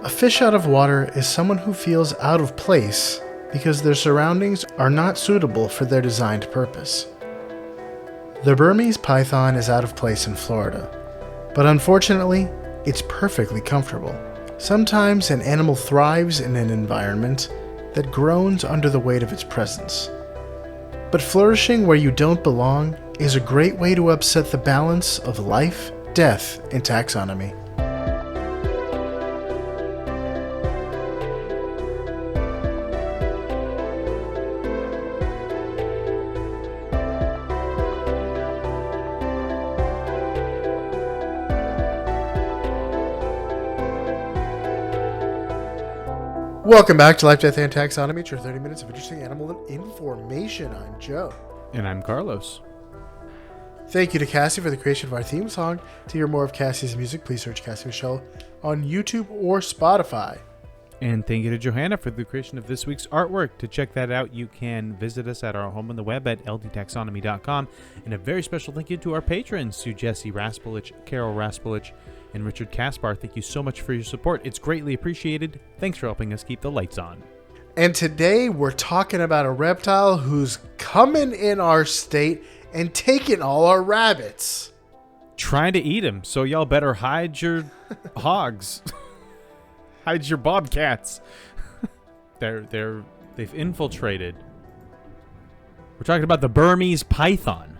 A fish out of water is someone who feels out of place because their surroundings are not suitable for their designed purpose. The Burmese python is out of place in Florida, but unfortunately, it's perfectly comfortable. Sometimes an animal thrives in an environment that groans under the weight of its presence. But flourishing where you don't belong is a great way to upset the balance of life, death, and taxonomy. Welcome back to Life, Death, and Taxonomy. It's your 30 minutes of interesting animal information. I'm Joe. And I'm Carlos. Thank you to Cassie for the creation of our theme song. To hear more of Cassie's music, please search Cassie Michelle on YouTube or Spotify. And thank you to Johanna for the creation of this week's artwork. To check that out, you can visit us at our home on the web at ldtaxonomy.com. And a very special thank you to our patrons, to Jesse Raspolich, Carol Raspolich, and Richard Kaspar. Thank you so much for your support. It's greatly appreciated. Thanks for helping us keep the lights on. And today we're talking about a reptile who's coming in our state and taking all our rabbits. Trying to eat him, so y'all better hide your hogs. Hide your bobcats. They've infiltrated. We're talking about the Burmese python.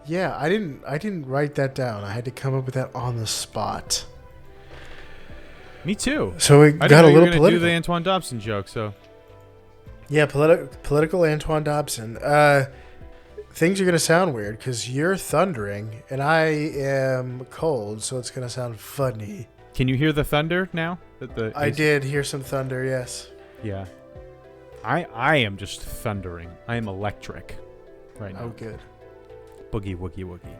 Yeah, I didn't write that down. I had to come up with that on the spot. Me too. So we I got a didn't know little you were gonna political. do the Antoine Dobson joke, so Yeah, political Antoine Dobson. Things are going to sound weird because you're thundering and I am cold, so it's going to sound funny. Can you hear the thunder now? I did hear some thunder, yes. Yeah. I am just thundering. I am electric right now. Oh, good. Boogie, woogie, woogie.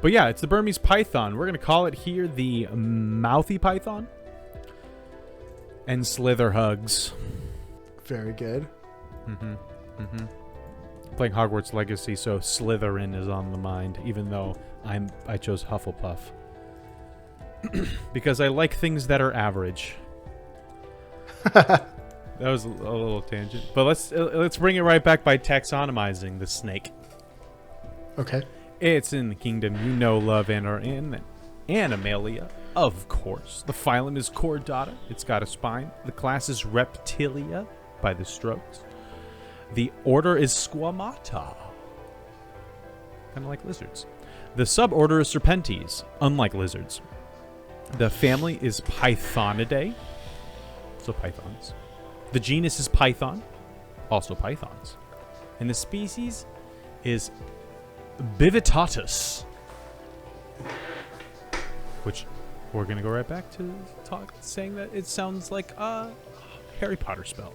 But yeah, it's the Burmese python. We're going to call it here the mouthy python. And slither hugs. Very good. Playing Hogwarts Legacy, so Slytherin is on the mind, even though I chose Hufflepuff. Because I like things that are average. That was a little tangent. But let's bring it right back by taxonomizing the snake. Okay. It's in the kingdom you know, love, and are in Animalia, of course. The phylum is Chordata. It's got a spine. The class is Reptilia by the strokes. The order is Squamata. Kind of like lizards. The suborder is Serpentes, unlike lizards. The family is Pythonidae, so pythons. The genus is Python, also pythons. And the species is Bivitatus, which we're going to go right back to saying that it sounds like a Harry Potter spell.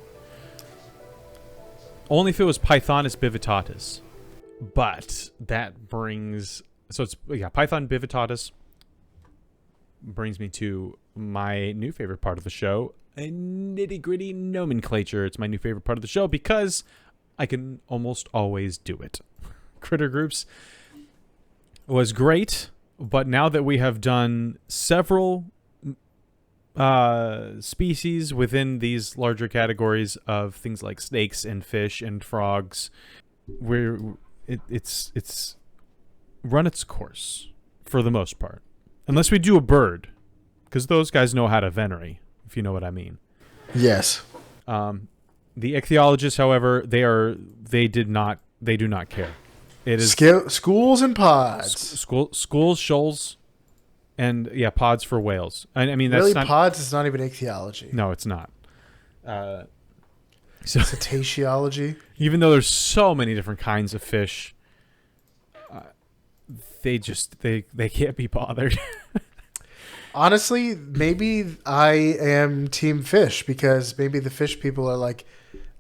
Only if it was Pythonus bivitatus. But that brings... So it's... Yeah, Python bivitatus brings me to my new favorite part of the show. A nitty-gritty nomenclature. It's my new favorite part of the show because I can almost always do it. Critter groups was great, but now that we have done several species within these larger categories of things like snakes and fish and frogs, it's run its course for the most part, unless we do a bird, because those guys know how to venerate, if you know what I mean. Yes. The ichthyologists, however, they do not care. It is schools and pods. Schools, shoals, and pods for whales. I mean, that's really not, pods is not even ichthyology. No, it's not. So cetaceology. Even though there's so many different kinds of fish, they can't be bothered. Honestly, maybe I am team fish because maybe the fish people are like,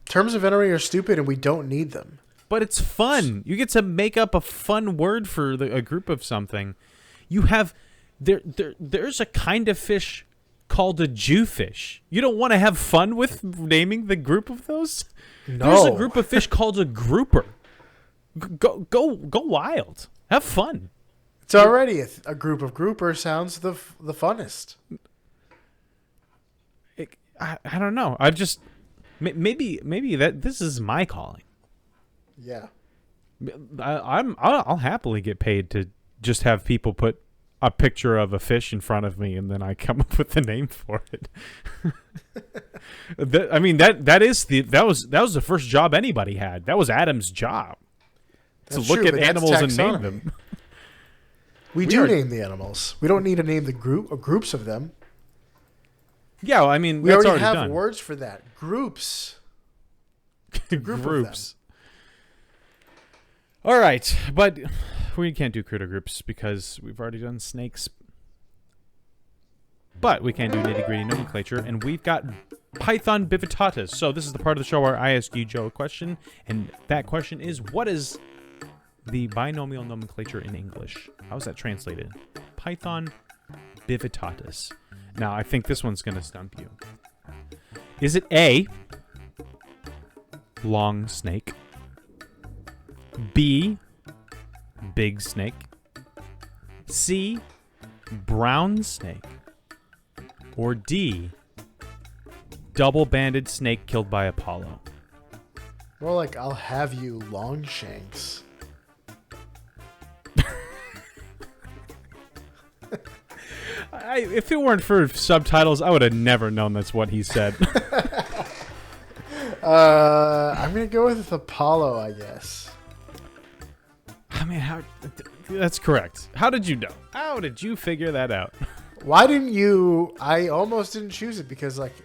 terms of venery are stupid and we don't need them. But it's fun. You get to make up a fun word for a group of something. You have there's a kind of fish called a Jewfish. You don't want to have fun with naming the group of those? No. There's a group of fish called a grouper. Go wild. Have fun. It's already a group of groupers sounds the funnest. I don't know. I just maybe that this is my calling. Yeah. I'll happily get paid to just have people put a picture of a fish in front of me and then I come up with the name for it. That was the first job anybody had. That was Adam's job. To look at animals and name them. We do name the animals. We don't need to name the group or groups of them. Yeah, I mean, we that's already have done. words for that. Groups. Groups. All right, but we can't do critter groups because we've already done snakes. But we can do nitty-gritty nomenclature, and we've got Python bivitatus. So this is the part of the show where I ask you, Joe, a question, and that question is, what is the binomial nomenclature in English? How is that translated? Python bivitatus. Now, I think this one's going to stump you. Is it A, long snake, B, big snake, C, brown snake, or D, double-banded snake killed by Apollo? More like, I'll have you Longshanks. If it weren't for subtitles, I would have never known that's what he said. I'm going to go with Apollo, I guess. I mean, that's correct. How did you know? How did you figure that out? Why didn't you? I almost didn't choose it because, like,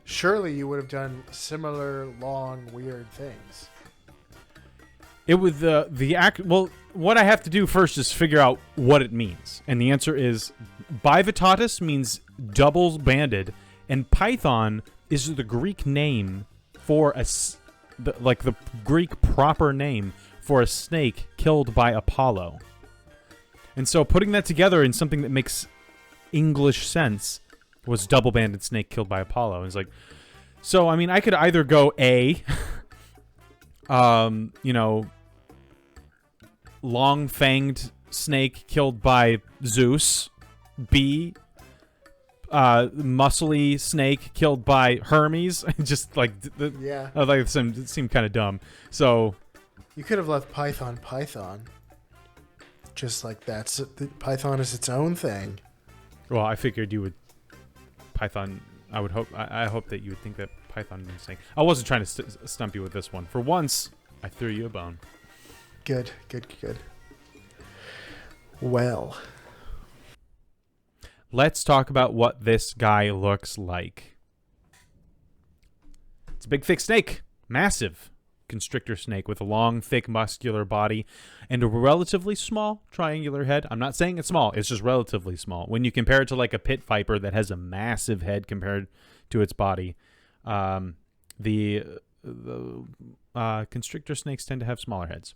surely you would have done similar, long, weird things. It was the act. Well, what I have to do first is figure out what it means, and the answer is bivitatus means double-banded, and python is the Greek name for the Greek proper name for a snake killed by Apollo. And so putting that together in something that makes English sense was double-banded snake killed by Apollo. It's like, so I mean, I could either go A, long-fanged snake killed by Zeus, B, muscly snake killed by Hermes. Just like yeah, like it seemed kind of dumb. So you could have left Python. Just like Python is its own thing. Well, I figured you would Python. I would hope. I hope that you would think that Python means snake. I wasn't trying to stump you with this one. For once, I threw you a bone. Good. Well, let's talk about what this guy looks like. It's a big, thick snake. Massive constrictor snake with a long, thick, muscular body and a relatively small triangular head. I'm not saying it's small. It's just relatively small. When you compare it to like a pit viper that has a massive head compared to its body, the constrictor snakes tend to have smaller heads.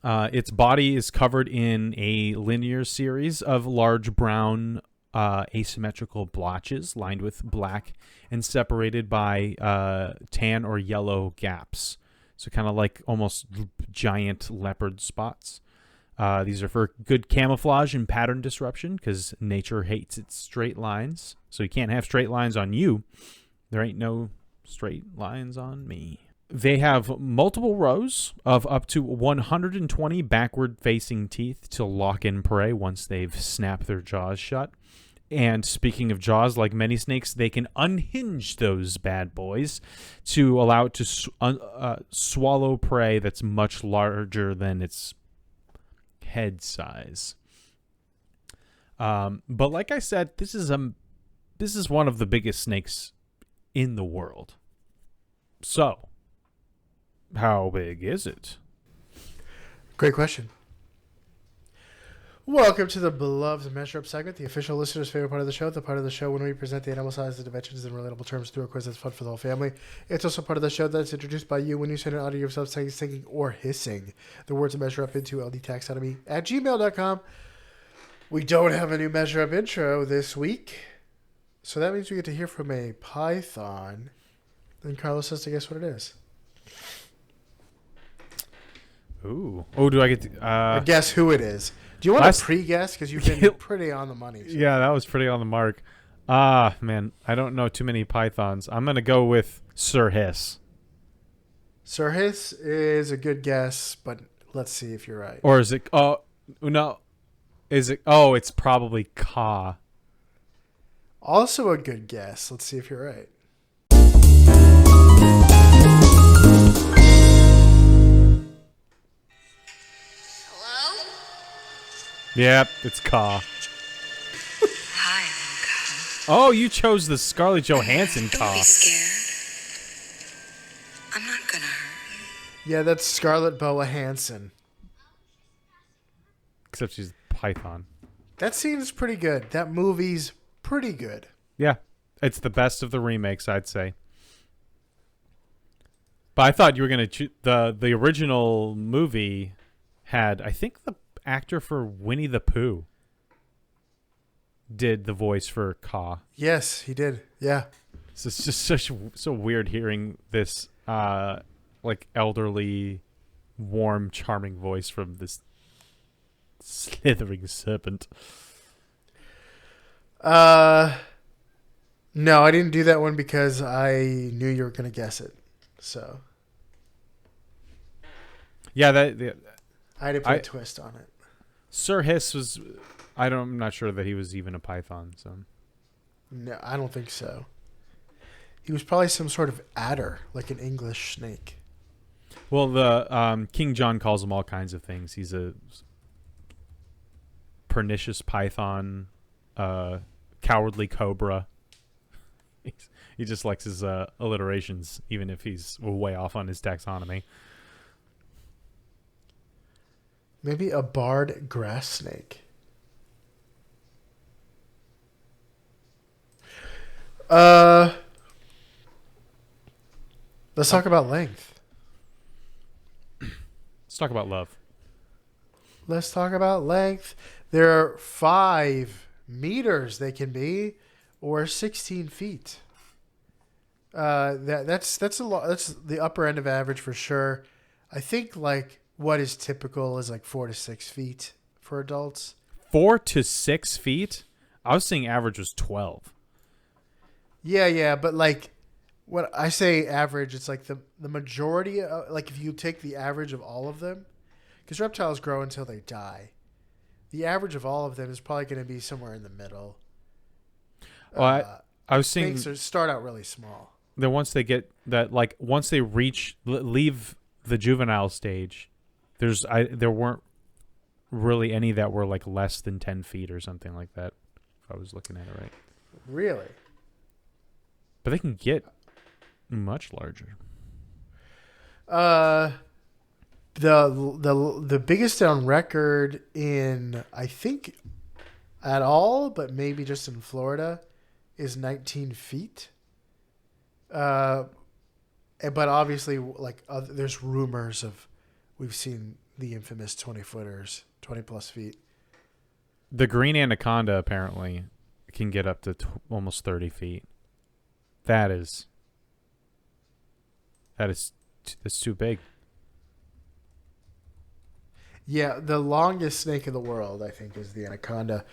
Its body is covered in a linear series of large brown asymmetrical blotches lined with black and separated by tan or yellow gaps. So kind of like almost giant leopard spots. These are for good camouflage and pattern disruption because nature hates its straight lines. So you can't have straight lines on you. There ain't no straight lines on me. They have multiple rows of up to 120 backward-facing teeth to lock in prey once they've snapped their jaws shut. And speaking of jaws, like many snakes, they can unhinge those bad boys to allow it to swallow prey that's much larger than its head size. But like I said, this is one of the biggest snakes in the world. So, how big is it? Great question. Welcome to the Beloved Measure Up segment, the official listener's favorite part of the show, the part of the show when we present the animal size, the dimensions, and relatable terms through a quiz that's fun for the whole family. It's also part of the show that's introduced by you when you send an audio of yourself saying, singing, or hissing the words to measure up into ldtaxonomy@gmail.com. We don't have a new Measure Up intro this week, so that means we get to hear from a python. Then Carlos has to guess what it is. Ooh. Oh, do I get to... Or guess who it is. Do you want to pre-guess? Because you've been pretty on the money. So. Yeah, that was pretty on the mark. Man, I don't know too many pythons. I'm going to go with Sir Hiss. Sir Hiss is a good guess, but let's see if you're right. Or is it... Oh, no. Is it... Oh, it's probably Ka. Also a good guess. Let's see if you're right. Hello? Yep, it's Ka. Hi, I'm Ka. Oh, you chose the Scarlett Johansson Ka. Don't be scared. I'm not gonna hurt you. Yeah, that's Scarlett Johansson. Except she's Python. That scene's pretty good. That movie's pretty good. Yeah, it's the best of the remakes, I'd say. But I thought you were going to the original movie had, I think the actor for Winnie the Pooh did the voice for Ka. Yes, he did. Yeah. So it's just so weird hearing this like elderly, warm, charming voice from this slithering serpent. No, I didn't do that one because I knew you were going to guess it. So. Yeah, I had to put a twist on it. Sir Hiss was... I'm not sure that he was even a python, so... No, I don't think so. He was probably some sort of adder, like an English snake. Well, the King John calls him all kinds of things. He's a pernicious python, cowardly cobra. He just likes his alliterations, even if he's way off on his taxonomy. Maybe a barred grass snake. Let's talk about length. Let's talk about love. Let's talk about length. There are 5 meters they can be, or 16 feet. That's a lot. That's the upper end of average for sure. I think like what is typical is like 4 to 6 feet for adults. 4 to 6 feet? I was saying average was 12. Yeah, but like when I say average, it's like the majority. Like if you take the average of all of them, because reptiles grow until they die. The average of all of them is probably going to be somewhere in the middle. Well, I was saying things start out really small. That once they get that, like once they leave the juvenile stage, there weren't really any that were like less than 10 feet or something like that. If I was looking at it right. Really? But they can get much larger. The biggest on record in, I think, at all, but maybe just in Florida, is 19 feet. But obviously, like there's rumors of, we've seen the infamous 20-footers, 20 plus feet. The green anaconda apparently can get up to almost 30 feet. That's too big. Yeah, the longest snake in the world, I think, is the anaconda.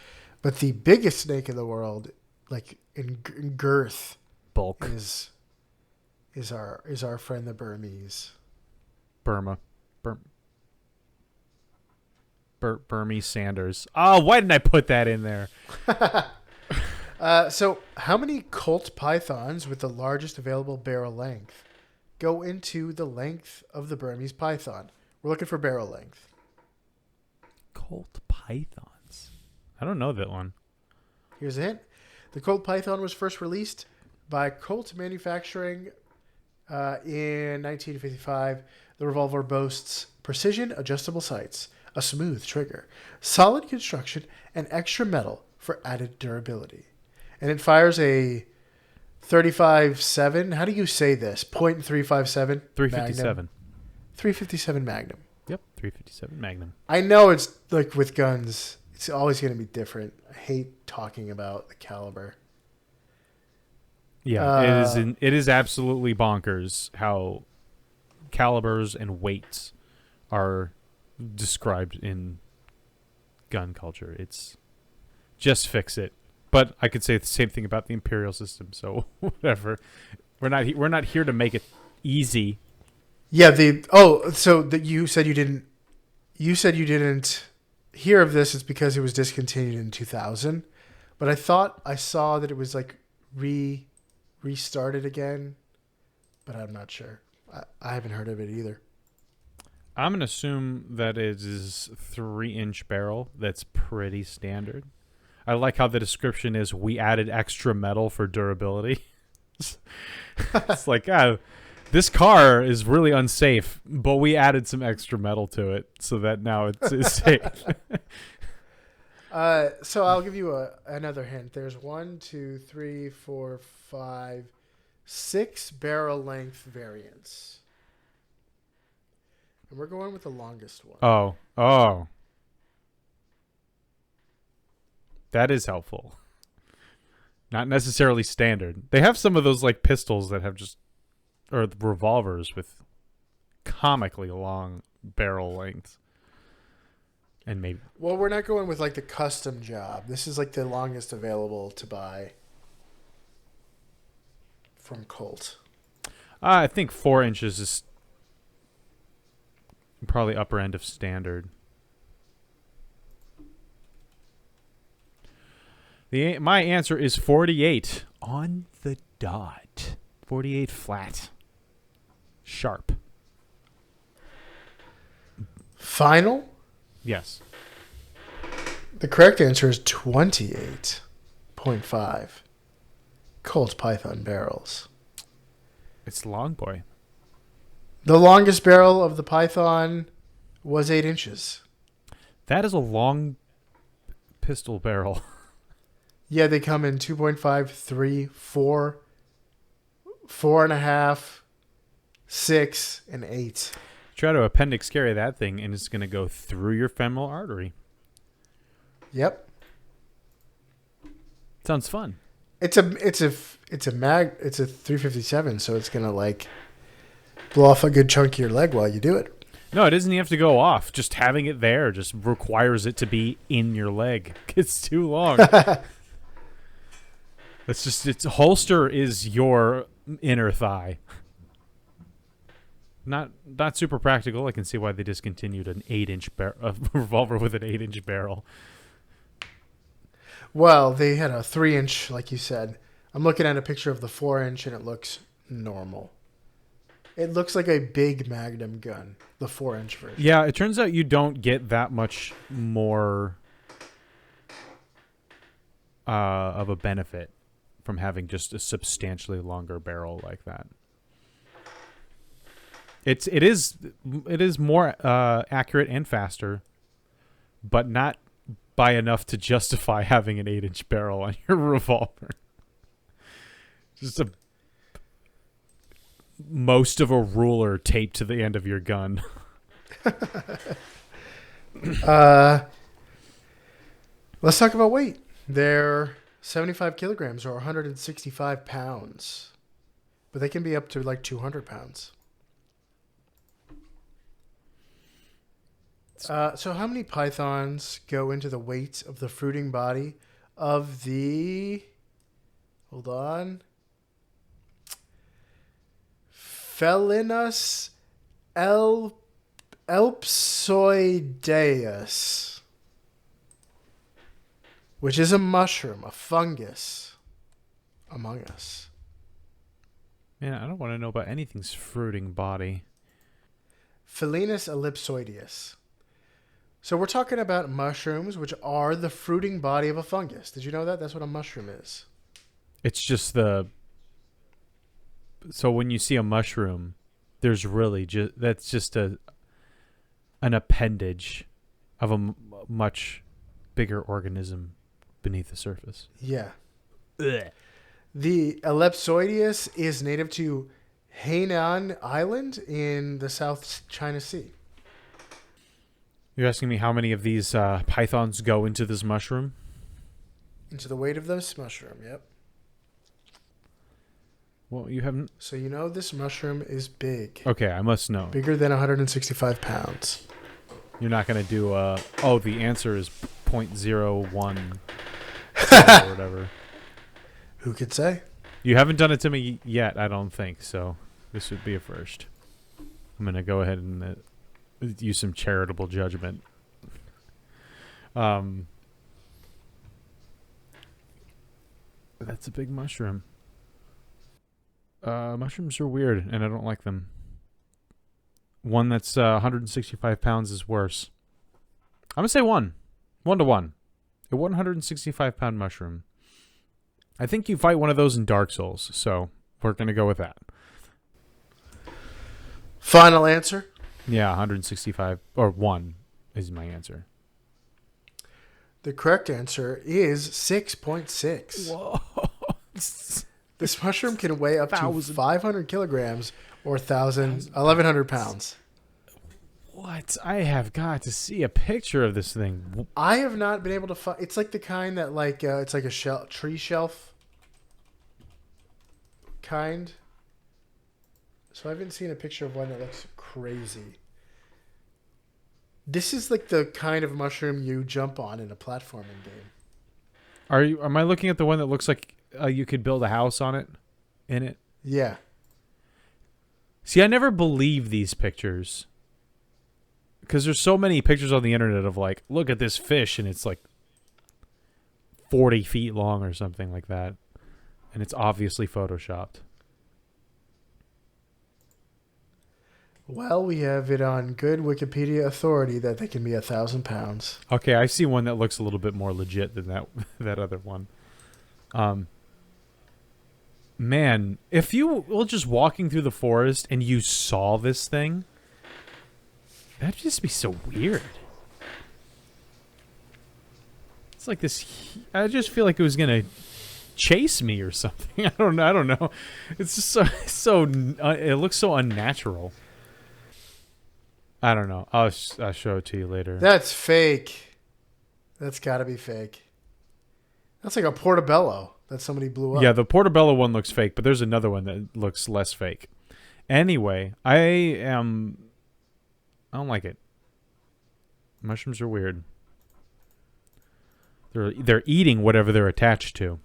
But the biggest snake in the world, like in girth, Bulk, is our friend the Burmese. Burmese Sanders. Oh, why didn't I put that in there? So how many Colt pythons with the largest available barrel length go into the length of the Burmese python? We're looking for barrel length. Colt pythons. I don't know that one. Here's a hint. The Colt python was first released by Colt Manufacturing in 1955. The revolver boasts precision adjustable sights, a smooth trigger, solid construction, and extra metal for added durability. And it fires a 35.7. How do you say this? .357? 357. 357 Magnum. Yep, 357 Magnum. I know it's like with guns, it's always going to be different. I hate talking about the caliber. Yeah, it is absolutely bonkers how calibers and weights are described in gun culture. It's just fix it. But I could say the same thing about the imperial system. So whatever. We're not here to make it easy. Yeah. You said you didn't. You said you didn't hear of this. It's because it was discontinued in 2000. But I thought I saw that it was like restarted again. But I'm not sure. I haven't heard of it either. I'm going to assume that it is 3-inch barrel. That's pretty standard. I like how the description is, we added extra metal for durability. It's like, this car is really unsafe, but we added some extra metal to it so that now it's safe. So I'll give you another hint. There's 1, 2, 3, 4, 5, 6 barrel length variants. And we're going with the longest one. Oh. That is helpful. Not necessarily standard. They have some of those like pistols that have or revolvers with comically long barrel lengths. And maybe. Well, we're not going with like the custom job. This is like the longest available to buy from Colt. I think 4 inches is probably upper end of standard. My answer is 48 on the dot. 48 flat. Sharp. Final? Yes. The correct answer is 28.5 Colt Python barrels. It's long boy. The longest barrel of the Python was 8 inches. That is a long pistol barrel. Yeah, they come in 2.5, 3, 4, 4.5, 6, and 8. Try to appendix carry that thing, and it's going to go through your femoral artery. Yep. Sounds fun. It's a 357, so it's gonna like blow off a good chunk of your leg while you do it. No, it doesn't even have to go off. Just having it there just requires it to be in your leg. It's too long. Its holster is your inner thigh. Not super practical. I can see why they discontinued an 8-inch revolver with an 8-inch barrel. Well, they had a 3-inch, like you said. I'm looking at a picture of the 4-inch, and it looks normal. It looks like a big Magnum gun, the 4-inch version. Yeah, it turns out you don't get that much more of a benefit from having just a substantially longer barrel like that. It is more accurate and faster, but not by enough to justify having an 8-inch barrel on your revolver. Just most of a ruler taped to the end of your gun. Let's talk about weight. They're 75 kilograms or 165 pounds, but they can be up to like 200 pounds. So how many pythons go into the weight of the fruiting body of the... Hold on. Felinus elpsoideus, which is a mushroom, a fungus among us. Man, I don't want to know about anything's fruiting body. Felinus ellipsoideus. So we're talking about mushrooms, which are the fruiting body of a fungus. Did you know that? That's what a mushroom is. It's just the... So when you see a mushroom, there's really that's just an appendage of a much bigger organism beneath the surface. Yeah. Ugh. The ellipsoideus is native to Hainan Island in the South China Sea. You're asking me how many of these pythons go into this mushroom? Into the weight of this mushroom, yep. Well, you haven't... So you know this mushroom is big. Okay, I must know. Bigger than 165 pounds. You're not going to do... the answer is .01 or whatever. Who could say? You haven't done it to me yet, I don't think, so this would be a first. I'm going to go ahead and use some charitable judgment. That's a big mushroom. Mushrooms are weird, and I don't like them. One that's 165 pounds is worse. I'm going to say 1. 1 to 1. A 165-pound mushroom. I think you fight one of those in Dark Souls, so we're going to go with that. Final answer? Yeah, 165, or 1 is my answer. The correct answer is 6.6. Whoa. This mushroom can weigh up to 1,000. 500 kilograms or 1,100 pounds. What? I have got to see a picture of this thing. I have not been able to find. It's like the kind that it's like a tree shelf kind. So I haven't seen a picture of one that looks crazy. This is like the kind of mushroom you jump on in a platforming game. Am I looking at the one that looks like you could build a house on it? In it? Yeah. See, I never believe these pictures. Because there's so many pictures on the internet of like, look at this fish, and it's like 40 feet long or something like that. And it's obviously photoshopped. Well, we have it on good Wikipedia authority that they can be 1,000 pounds. Okay, I see one that looks a little bit more legit than that other one. Man, if you were just walking through the forest and you saw this thing, that'd just be so weird. It's like this. I just feel like it was gonna chase me or something. I don't know. It's just it looks so unnatural. I don't know. I'll show it to you later. That's fake. That's got to be fake. That's like a portobello that somebody blew up. Yeah, the portobello one looks fake, but there's another one that looks less fake. Anyway, I don't like it. Mushrooms are weird. They're eating whatever they're attached to.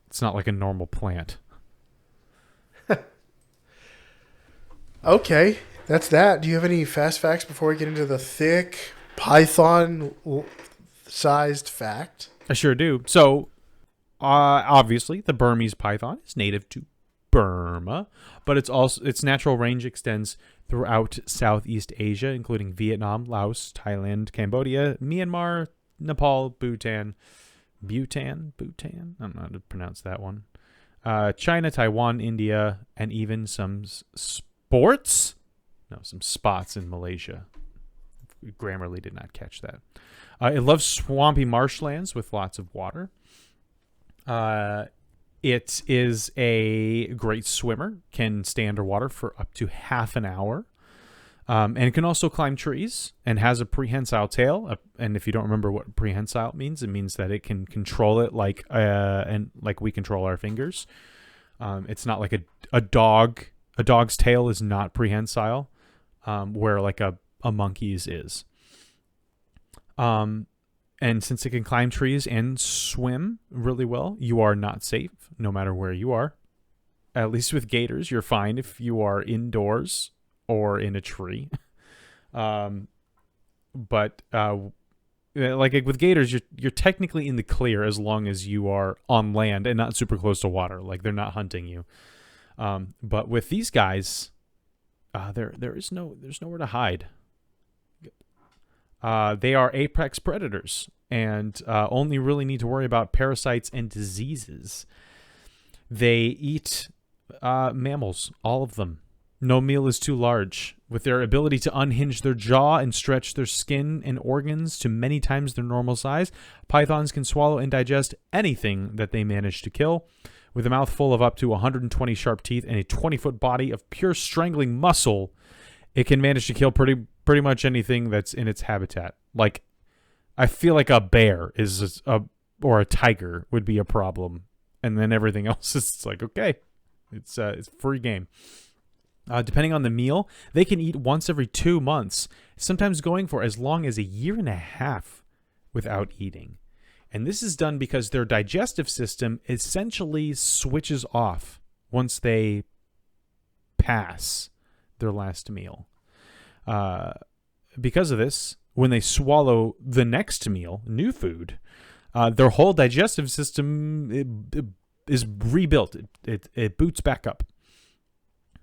It's not like a normal plant. Okay, that's that. Do you have any fast facts before we get into the thick python-sized fact? I sure do. So, obviously, the Burmese python is native to Burma, but its natural range extends throughout Southeast Asia, including Vietnam, Laos, Thailand, Cambodia, Myanmar, Nepal, Bhutan. I don't know how to pronounce that one. China, Taiwan, India, and even some some spots in Malaysia. Grammarly did not catch that. It loves swampy marshlands with lots of water. It is a great swimmer, can stay underwater for up to half an hour, and it can also climb trees and has a prehensile tail. And if you don't remember what prehensile means, it means that it can control it like we control our fingers. It's not like a dog. A dog's tail is not prehensile, where like a monkey's is. And since it can climb trees and swim really well, you are not safe no matter where you are. At least with gators, you're fine if you are indoors or in a tree. But like with gators, you're technically in the clear as long as you are on land and not super close to water. Like they're not hunting you. But with these guys, there's nowhere to hide. They are apex predators and only really need to worry about parasites and diseases. They eat mammals, all of them. No meal is too large. With their ability to unhinge their jaw and stretch their skin and organs to many times their normal size, pythons can swallow and digest anything that they manage to kill. With a mouth full of up to 120 sharp teeth and a 20-foot body of pure strangling muscle, it can manage to kill pretty much anything that's in its habitat. Like, I feel like a bear or a tiger would be a problem, and then everything else is like, okay, it's free game. Depending on the meal, they can eat once every 2 months, sometimes going for as long as a year and a half. without eating. And this is done because their digestive system essentially switches off once they pass their last meal. Because of this, when they swallow the next meal, new food, their whole digestive system is rebuilt. It boots back up.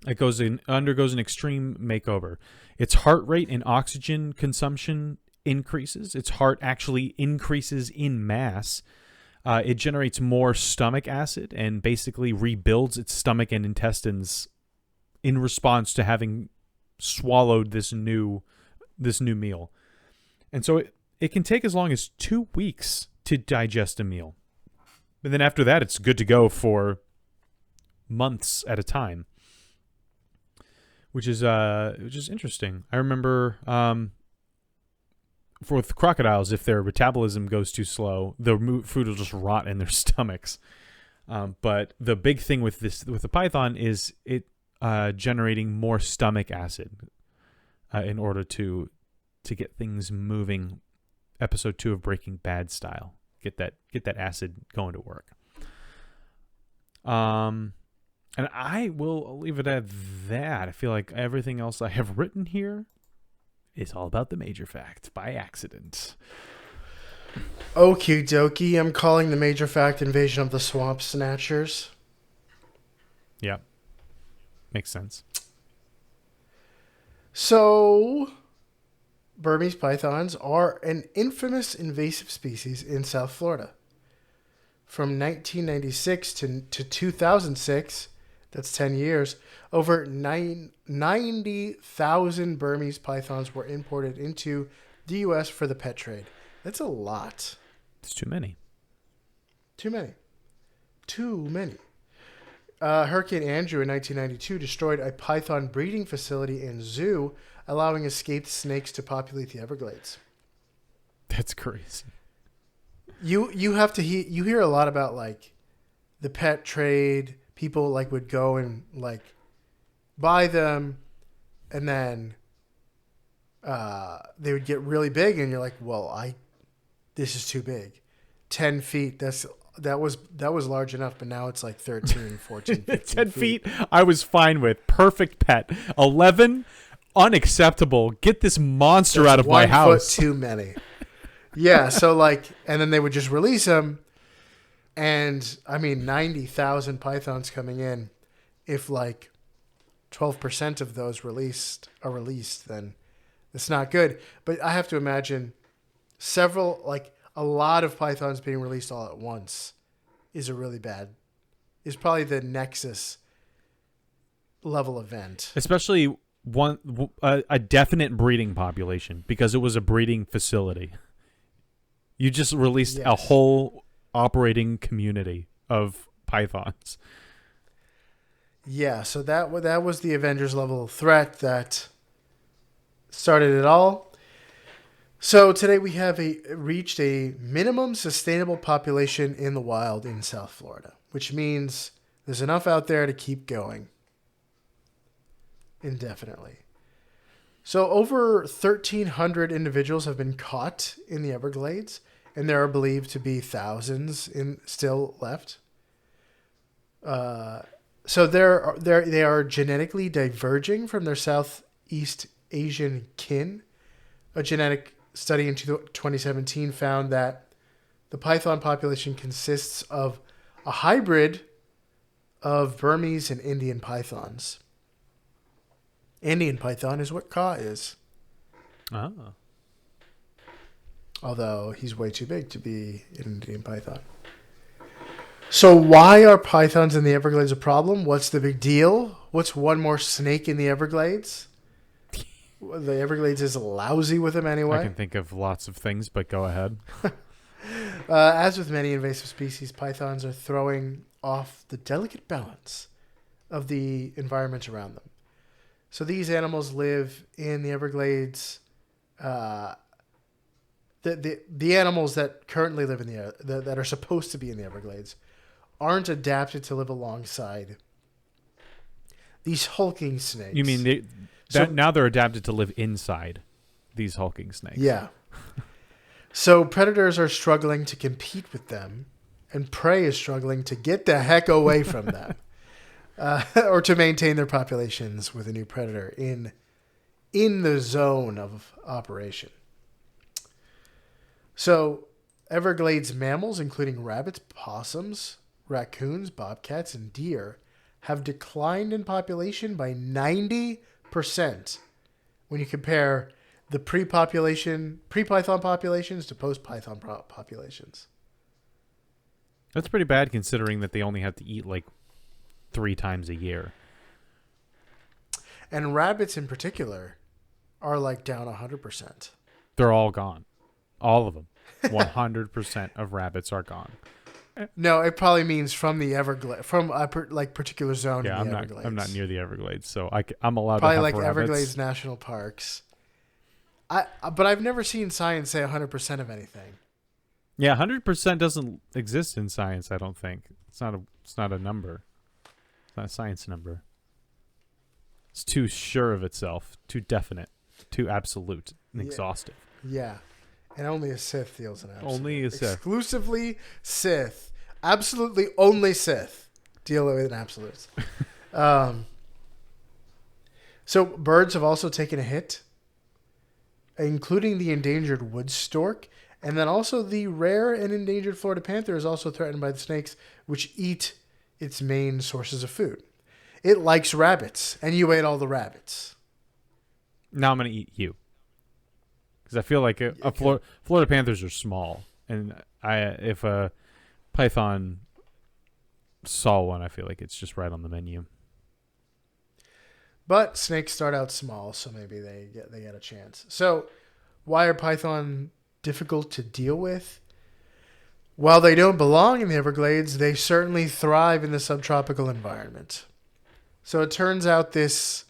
It undergoes an extreme makeover. Its heart rate and oxygen consumption increases. Its heart actually increases in mass. It generates more stomach acid and basically rebuilds its stomach and intestines in response to having swallowed this new meal. And so it can take as long as 2 weeks to digest a meal. But then after that, it's good to go for months at a time, which is interesting. I remember with crocodiles, if their metabolism goes too slow, the food will just rot in their stomachs. But the big thing with the python is it generating more stomach acid in order to get things moving. Episode 2 of Breaking Bad style. Get that acid going to work. And I will leave it at that. I feel like everything else I have written here is all about the major fact by accident. Okie dokie. I'm calling the major fact Invasion of the Swamp Snatchers. Yeah. Makes sense. So, Burmese pythons are an infamous invasive species in South Florida. From 1996 to 2006, that's 10 years, over 90,000 Burmese pythons were imported into the U.S. for the pet trade. That's a lot. It's too many. Too many. Hurricane Andrew in 1992 destroyed a python breeding facility and zoo, allowing escaped snakes to populate the Everglades. That's crazy. You hear a lot about like the pet trade. People like would go and like buy them, and then they would get really big, and you're like, well, this is too big. 10 feet. That was large enough, but now it's like 13, 14, 15 10 feet, I was fine with. Perfect pet. 11, unacceptable. Get this monster out of my house. 1 foot too many. Yeah, so like, and then they would just release them, and I mean, 90,000 pythons coming in. If like 12% of those are released, then it's not good. But I have to imagine a lot of pythons being released all at once is probably the nexus level event. Especially a definite breeding population, because it was a breeding facility. You just released a whole operating community of pythons. Yeah, so that was the Avengers level threat that started it all. So today we have reached a minimum sustainable population in the wild in South Florida, which means there's enough out there to keep going indefinitely. So over 1,300 individuals have been caught in the Everglades, and there are believed to be thousands still left. So they are genetically diverging from their Southeast Asian kin. A genetic study in 2017 found that the python population consists of a hybrid of Burmese and Indian pythons. Indian python is what Ka is. Oh. Although he's way too big to be an Indian python. So why are pythons in the Everglades a problem? What's the big deal? What's one more snake in the Everglades? The Everglades is lousy with them anyway. I can think of lots of things, but go ahead. As with many invasive species, pythons are throwing off the delicate balance of the environment around them. So these animals live in the Everglades. The animals that currently live in that are supposed to be in the Everglades aren't adapted to live alongside these hulking snakes. You mean now they're adapted to live inside these hulking snakes? Yeah. So predators are struggling to compete with them, and prey is struggling to get the heck away from them, or to maintain their populations with a new predator in the zone of operation. So Everglades mammals, including rabbits, possums, raccoons, bobcats, and deer, have declined in population by 90% when you compare the pre-python populations to post-python populations. That's pretty bad considering that they only have to eat like 3 times a year. And rabbits in particular are like down 100%. They're all gone. All of them. 100% of rabbits are gone. No, it probably means from the from a particular zone Yeah, in the Everglades. I'm not near the Everglades, so I'm allowed probably to have like rabbits. Everglades National Parks. But I've never seen science say 100% of anything. Yeah, 100% doesn't exist in science, I don't think. It's not a number. It's not a science number. It's too sure of itself, too definite, too absolute and exhaustive. Yeah. And only a Sith deals in absolute. Only a Sith. Exclusively Sith. Absolutely only Sith deal with an absolute. So birds have also taken a hit, including the endangered wood stork. And then also the rare and endangered Florida panther is also threatened by the snakes, which eat its main sources of food. It likes rabbits, and you ate all the rabbits. Now I'm going to eat you. Because I feel like Florida panthers are small. And if a python saw one, I feel like it's just right on the menu. But snakes start out small, so maybe they get a chance. So why are python difficult to deal with? While they don't belong in the Everglades, they certainly thrive in the subtropical environment. So it turns out this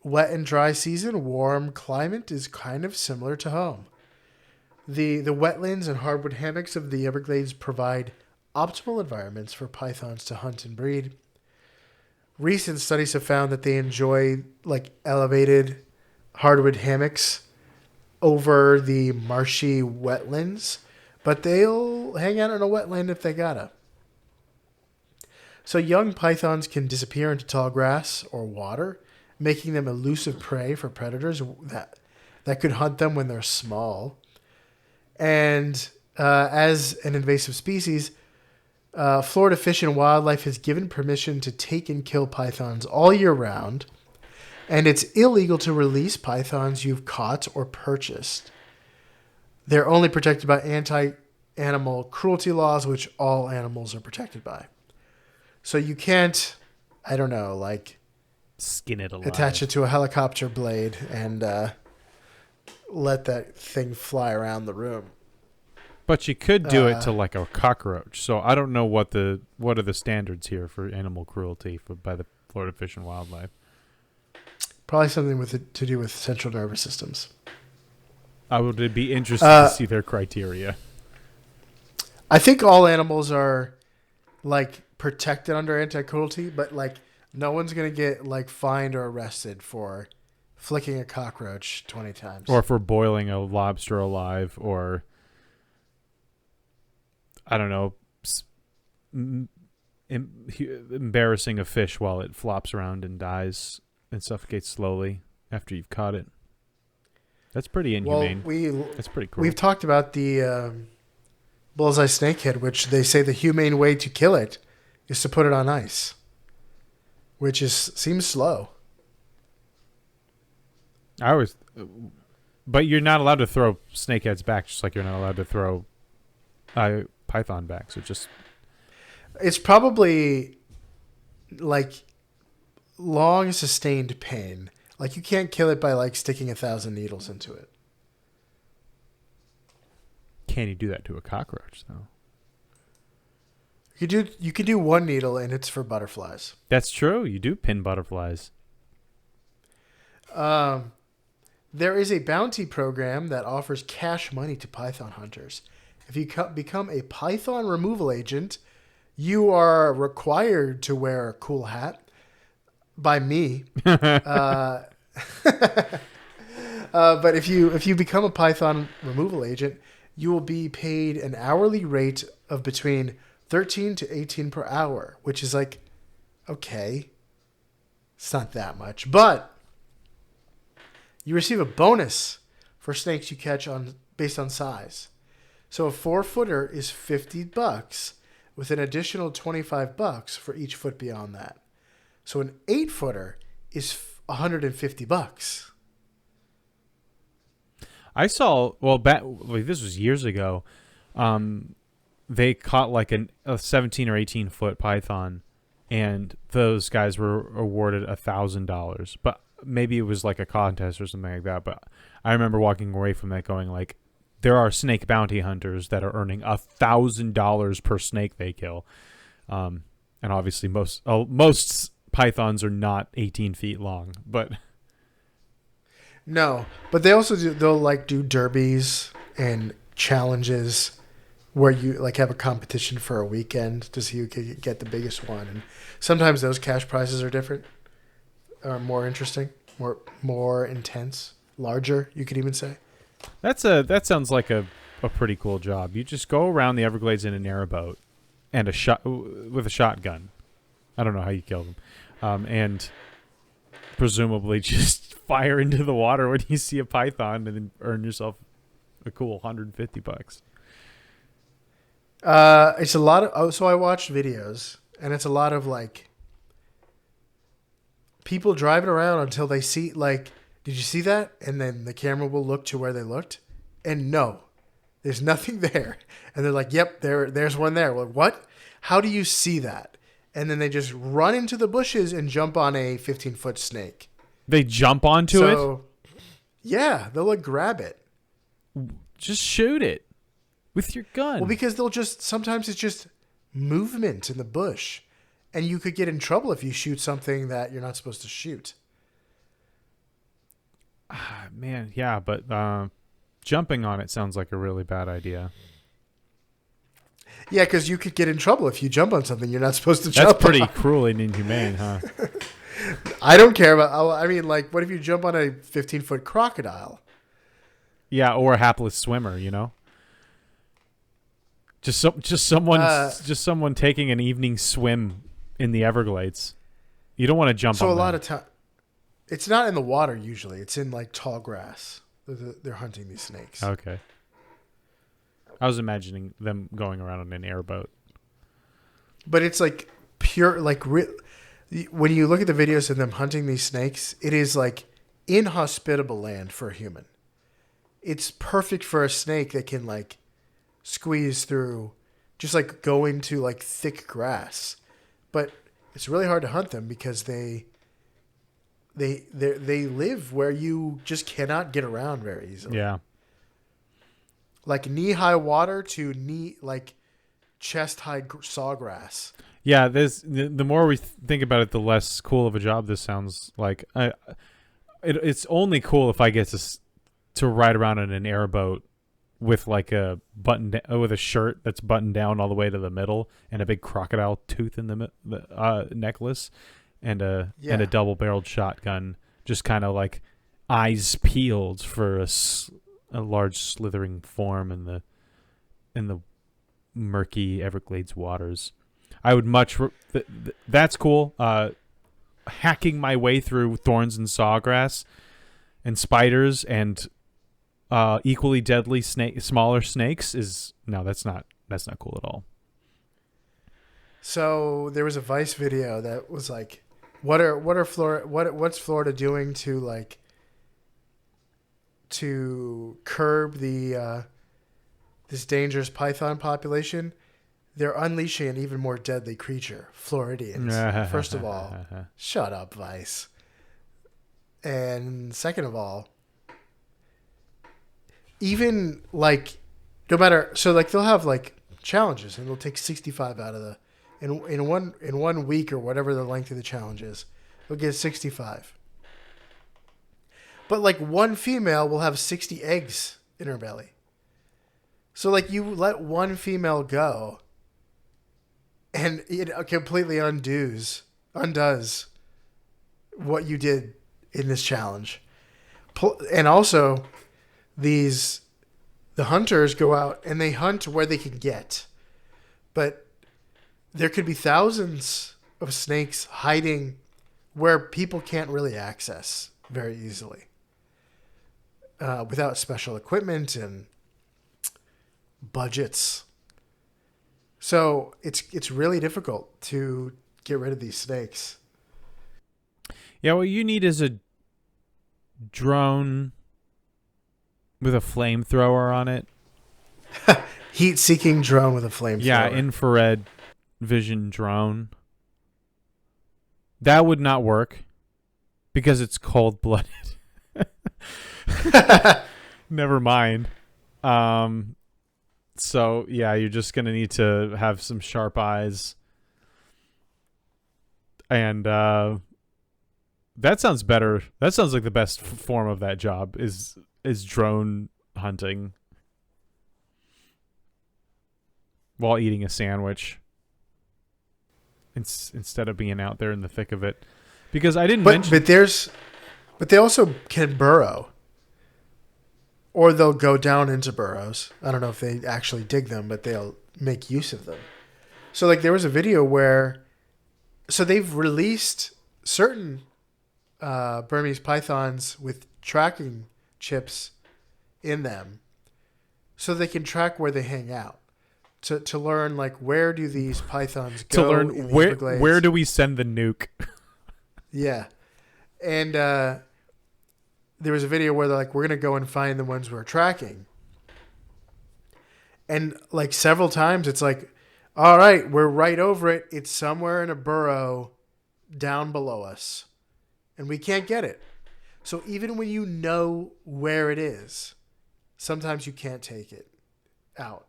wet and dry season, warm climate is kind of similar to home. The wetlands and hardwood hammocks of the Everglades provide optimal environments for pythons to hunt and breed. Recent studies have found that they enjoy like elevated hardwood hammocks over the marshy wetlands, but they'll hang out in a wetland if they gotta. So young pythons can disappear into tall grass or water, making them elusive prey for predators that could hunt them when they're small. And as an invasive species, Florida Fish and Wildlife has given permission to take and kill pythons all year round, and it's illegal to release pythons you've caught or purchased. They're only protected by anti-animal cruelty laws, which all animals are protected by. So you can't, I don't know, like skin it alive. Attach it to a helicopter blade and let that thing fly around the room. But you could do it to like a cockroach. So I don't know what are the standards here for animal cruelty by the Florida Fish and Wildlife. Probably something to do with central nervous systems. I would be interested to see their criteria. I think all animals are like protected under anti-cruelty, but like no one's gonna get like fined or arrested for flicking a cockroach 20 times, or for boiling a lobster alive, or I don't know, embarrassing a fish while it flops around and dies and suffocates slowly after you've caught it. That's pretty inhumane. That's pretty cruel. We've talked about the bullseye snakehead, which they say the humane way to kill it is to put it on ice, which seems slow. But you're not allowed to throw snakeheads back, just like you're not allowed to throw python back. So it's probably like long sustained pain. Like you can't kill it by like sticking 1,000 needles into it. Can you do that to a cockroach though? You can do one needle, and it's for butterflies. That's true. You do pin butterflies. There is a bounty program that offers cash money to python hunters. If you become a python removal agent, you are required to wear a cool hat. By me. But if you become a python removal agent, you will be paid an hourly rate of between 13 to 18 per hour, which is like, okay, it's not that much. But you receive a bonus for snakes you catch on based on size. So a 4-footer is $50 with an additional $25 for each foot beyond that. So an 8-footer is $150. I saw, this was years ago. They caught like a 17 or 18 foot python, and those guys were awarded $1,000. But maybe it was like a contest or something like that. But I remember walking away from that going like, there are snake bounty hunters that are earning $1,000 per snake they kill. And obviously most pythons are not 18 feet long, but no, but they also they'll like do derbies and challenges where you like have a competition for a weekend to see who can get the biggest one. And sometimes those cash prizes are different, are more interesting, more intense, larger, you could even say. that sounds like a pretty cool job. You just go around the Everglades in an airboat and with a shotgun. I don't know how you kill them. And presumably just fire into the water when you see a python and then earn yourself a cool $150. It's a lot of, so I watched videos and it's a lot of like people driving around until they see like, did you see that? And then the camera will look to where they looked and no, there's nothing there. And they're like, yep, there's one there. Like, what? How do you see that? And then they just run into the bushes and jump on a 15-foot snake. They jump onto it? Yeah, they'll like grab it. Just shoot it with your gun. Well, because sometimes it's just movement in the bush. And you could get in trouble if you shoot something that you're not supposed to shoot. Man, yeah, but jumping on it sounds like a really bad idea. Yeah, because you could get in trouble if you jump on something you're not supposed to jump on. That's pretty cruel and inhumane, huh? I don't care about... I mean, like, what if you jump on a 15-foot crocodile? Yeah, or a hapless swimmer, you know? Just someone taking an evening swim in the Everglades. You don't want to jump on So a them. lot of time... It's not in the water, usually. It's in, like, tall grass. They're hunting these snakes. Okay. I was imagining them going around on an airboat. But it's, like, pure... Like, when you look at the videos of them hunting these snakes, it is, like, inhospitable land for a human. It's perfect for a snake that can, like, squeeze through, just, like, go into, like, thick grass. But it's really hard to hunt them because they live where you just cannot get around very easily. Yeah. Like knee-high water to chest-high sawgrass. Yeah, the more we think about it, the less cool of a job this sounds like. It's only cool if I get to ride around in an airboat with like with a shirt that's buttoned down all the way to the middle and a big crocodile tooth in the necklace and a double-barreled shotgun, just kind of like eyes peeled for a large slithering form in the murky Everglades waters. I would much... that's cool. Hacking my way through thorns and sawgrass and spiders and equally deadly smaller snakes is... No, that's not cool at all. So there was a Vice video that was like, what's Florida doing to curb this dangerous python population? They're unleashing an even more deadly creature, Floridians. First of all, shut up, Vice. And second of all, even like, no matter, so like they'll have like challenges and they'll take 65 out of the, in 1 week or whatever the length of the challenge is, they'll get 65. But like one female will have 60 eggs in her belly. So like you let one female go and it completely undoes what you did in this challenge. And also, the hunters go out and they hunt where they can get. But there could be thousands of snakes hiding where people can't really access very easily without special equipment and budgets. So it's really difficult to get rid of these snakes. Yeah, what you need is a drone with a flamethrower on it. Heat-seeking drone with a flamethrower. Yeah, infrared vision drone. That would not work because it's cold-blooded. Never mind. So, yeah, you're just going to need to have some sharp eyes. And that sounds better. That sounds like the best form of that job is drone hunting while eating a sandwich instead of being out there in the thick of it. Because I didn't mention... But they also can burrow. Or they'll go down into burrows. I don't know if they actually dig them, but they'll make use of them. So, like, there was a video where... So they've released certain Burmese pythons with tracking chips in them so they can track where they hang out. To learn, like, where do these pythons go? To learn where do we send the nuke? Yeah. And there was a video where they're like, we're going to go and find the ones we're tracking. And, like, several times it's like, all right, we're right over it. It's somewhere in a burrow down below us. And we can't get it. So even when you know where it is, sometimes you can't take it out.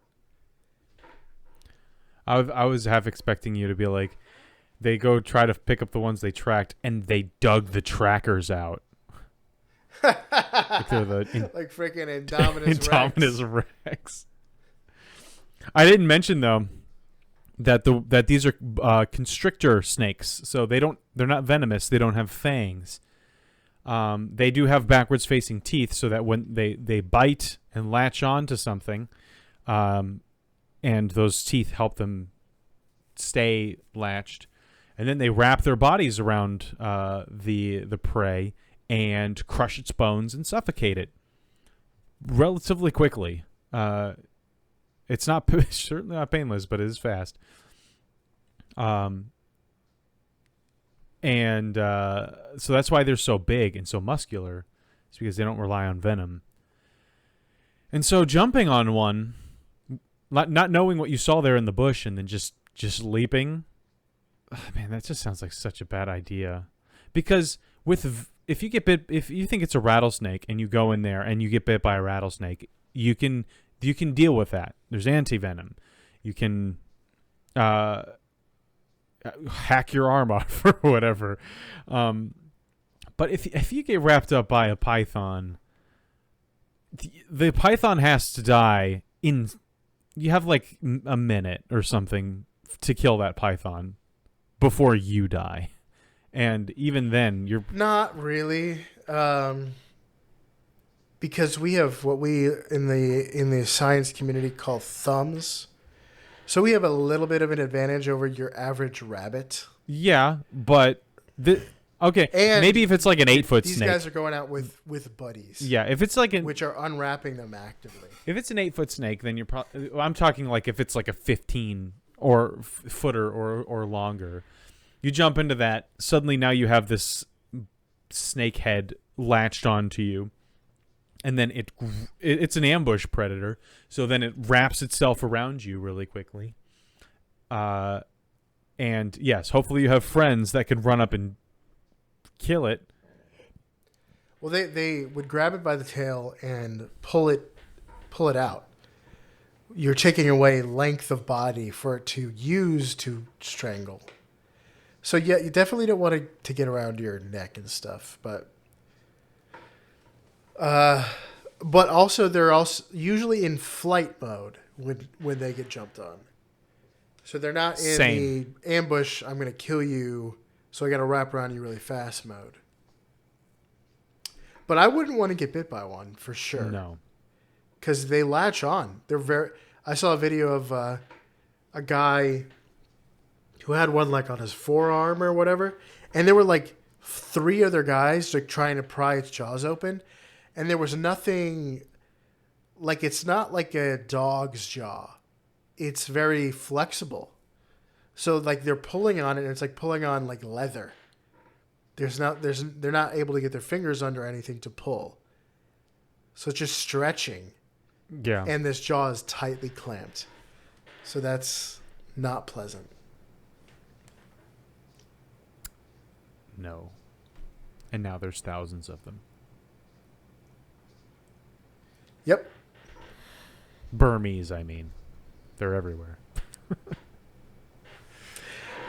I was half expecting you to be like, they go try to pick up the ones they tracked, and they dug the trackers out. Like they're like freaking Indominus Rex. I didn't mention though that these are constrictor snakes, so they're not venomous. They don't have fangs. They do have backwards facing teeth, so that when they bite and latch on to something, and those teeth help them stay latched, and then they wrap their bodies around the prey and crush its bones and suffocate it relatively quickly. It's certainly not painless, but it is fast. So that's why they're so big and so muscular. It's because they don't rely on venom. And so jumping on one, not knowing what you saw there in the bush, and then just leaping, man, that just sounds like such a bad idea. Because if you think it's a rattlesnake and you go in there and you get bit by a rattlesnake, you can deal with that. There's anti-venom. You can hack your arm off or whatever. But if you get wrapped up by a python, the python has to die in... You have like a minute or something to kill that python before you die. And even then, you're... Not really. Because we have what we in the science community call thumbs. So we have a little bit of an advantage over your average rabbit. Yeah, but okay, and maybe if it's like an 8-foot snake. These guys are going out with buddies. Yeah, if it's like which are unwrapping them actively. If it's an 8-foot snake, then you're probably... I'm talking like if it's like a 15 or footer or longer. You jump into that, suddenly now you have this snake head latched onto you. And then it's an ambush predator, so then it wraps itself around you really quickly. And yes, hopefully you have friends that can run up and kill it. Well, they would grab it by the tail and pull it out. You're taking away length of body for it to use to strangle. So yeah, you definitely don't want it to get around your neck and stuff, but also they're also usually in flight mode when they get jumped on. So they're not in the ambush, I'm going to kill you, so I got to wrap around you really fast mode. But I wouldn't want to get bit by one for sure. No. Because they latch on. I saw a video of a guy who had one like on his forearm or whatever, and there were like 3 other guys like trying to pry its jaws open, and there was nothing. Like, it's not like a dog's jaw. It's very flexible. So like they're pulling on it, and it's like pulling on like leather. They're not able to get their fingers under anything to pull. So it's just stretching. Yeah. And this jaw is tightly clamped. So that's not pleasant. No. And now there's thousands of them. Yep. Burmese, I mean. They're everywhere.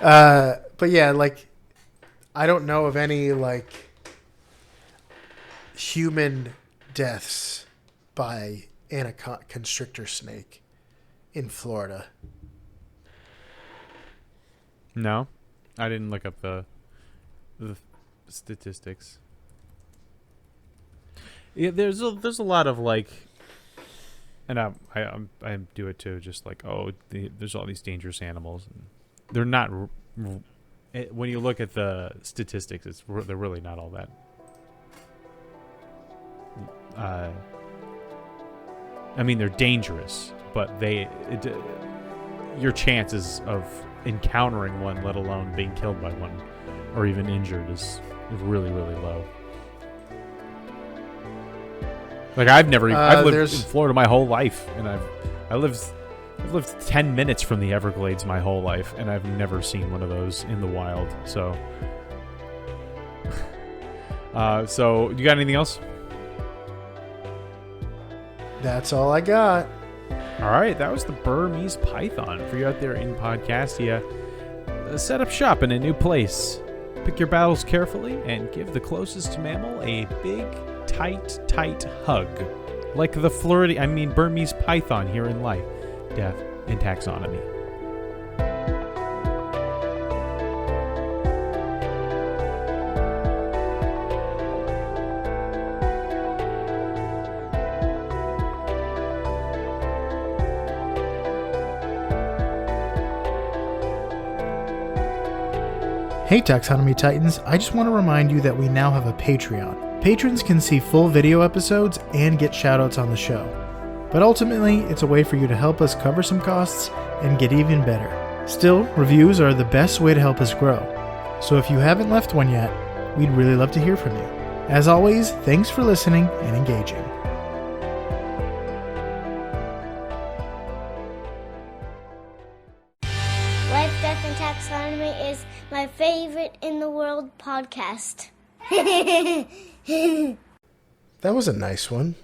But yeah, like, I don't know of any, like, human deaths by constrictor snake in Florida. No? I didn't look up the statistics. Yeah, there's a lot of, like, and I do it too, just like, there's all these dangerous animals. And they're not... When you look at the statistics, they're really not all that. I mean, they're dangerous, but your chances of encountering one, let alone being killed by one, or even injured, is really, really low. Like, I've lived in Florida my whole life, and I've lived 10 minutes from the Everglades my whole life, and I've never seen one of those in the wild. So, so you got anything else? That's all I got. All right, that was the Burmese python. For you out there in Podcastia, set up shop in a new place. Pick your battles carefully and give the closest mammal a big, tight hug. Like the Burmese python here in life, death, and taxonomy. Hey Taxonomy Titans, I just want to remind you that we now have a Patreon. Patrons can see full video episodes and get shoutouts on the show. But ultimately, it's a way for you to help us cover some costs and get even better. Still, reviews are the best way to help us grow. So if you haven't left one yet, we'd really love to hear from you. As always, thanks for listening and engaging. Life, Death, and Taxonomy is my favorite in the world podcast. That was a nice one.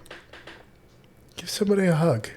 Give somebody a hug.